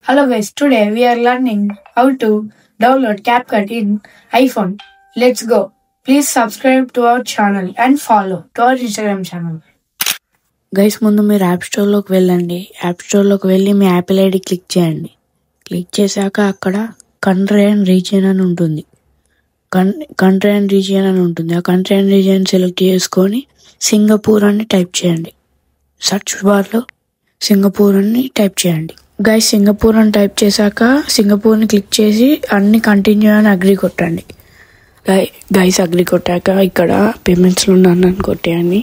Hello guys, today we are learning how to download CapCut in iPhone. Let's go. Please subscribe to our channel and follow to our Instagram channel. Guys ముందు మీరు app స్టోర్లోకి వెళ్ళండి. App స్టోర్లోకి వెళ్ళి మీ Apple ID click చేయండి. Click చేశాక అక్కడ country and region అని ఉంటుంది. Country and region అని ఉంటుంది. ఆ కంట్రీ అండ్ రీజియన్ సెలెక్ట్ చేసుకొని సింగపూర్ అని టైప్ చేయండి. సర్చ్ బార్లో సింగపూర్ అని టైప్ చేయండి. గైస్ సింగపూర్ అని టైప్ చేశాక సింగపూర్ని క్లిక్ చేసి అన్ని కంటిన్యూ అని అగ్రి కొట్టండి. గైస్ అగ్రి కొట్టాక ఇక్కడ పేమెంట్స్లో నన్ను కొట్టేయండి.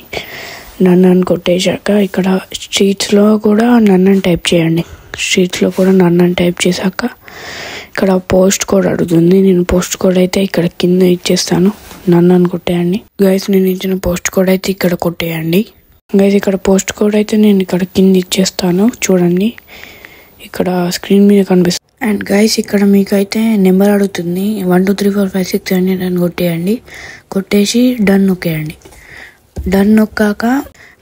నన్ను కొట్టేశాక ఇక్కడ స్ట్రీట్స్లో కూడా నన్ను టైప్ చేయండి. స్ట్రీట్స్లో కూడా నన్ను టైప్ చేశాక ఇక్కడ పోస్ట్ కోడ్ అడుగుతుంది. నేను పోస్ట్ కోడ్ అయితే ఇక్కడ కింద ఇచ్చేస్తాను. నన్ను కొట్టేయండి. గైస్ నేను ఇచ్చిన పోస్ట్ కోడ్ అయితే ఇక్కడ కొట్టేయండి. గైస్ ఇక్కడ పోస్ట్ కోడ్ అయితే నేను ఇక్కడ కింద ఇచ్చేస్తాను. చూడండి ఇక్కడ స్క్రీన్ మీద కనిపిస్తుంది. అండ్ గైస్ ఇక్కడ మీకైతే నెంబర్ అడుగుతుంది. 1 2 3 4 5 6 7 8 అని కొట్టేయండి. కొట్టేసి డన్ నొక్కేయండి. డన్ నొక్కాక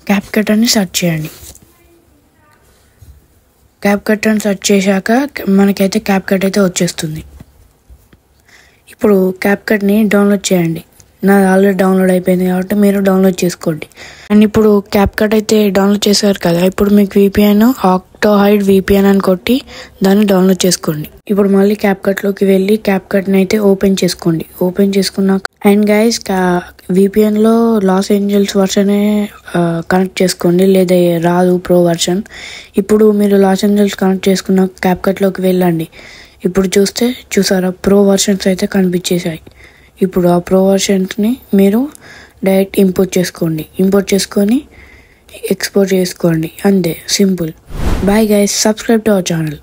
CapCut అని సెర్చ్ చేయండి. CapCut అని సెర్చ్ చేశాక మనకైతే CapCut అయితే వచ్చేస్తుంది. ఇప్పుడు CapCutని డౌన్లోడ్ చేయండి. నాది ఆల్రెడీ డౌన్లోడ్ అయిపోయింది కాబట్టి మీరు డౌన్లోడ్ చేసుకోండి. అండ్ ఇప్పుడు CapCut అయితే డౌన్లోడ్ చేశారు కదా, ఇప్పుడు మీకు VPN ఆక్టోహైడ్ VPN అని కొట్టి దాన్ని డౌన్లోడ్ చేసుకోండి. ఇప్పుడు మళ్ళీ CapCutలోకి వెళ్ళి CapCutని అయితే ఓపెన్ చేసుకోండి. ఓపెన్ చేసుకున్నాక అండ్ గైస్ VPNలో లాస్ ఏంజల్స్ వర్షనే కనెక్ట్ చేసుకోండి, లేదా రాదు ప్రో వర్షన్. ఇప్పుడు మీరు లాస్ ఏంజల్స్ కనెక్ట్ చేసుకున్న CapCutలోకి వెళ్ళండి. ఇప్పుడు చూసారా ప్రో వర్షన్స్ అయితే కనిపించేశాయి. ఇప్పుడు ఆ ప్రో వర్షన్స్ని మీరు డైరెక్ట్ ఇంపోర్ట్ చేసుకోండి. ఇంపోర్ట్ చేసుకొని ఎక్స్పోర్ట్ చేసుకోండి. అంతే simple. Bye guys, subscribe to our channel.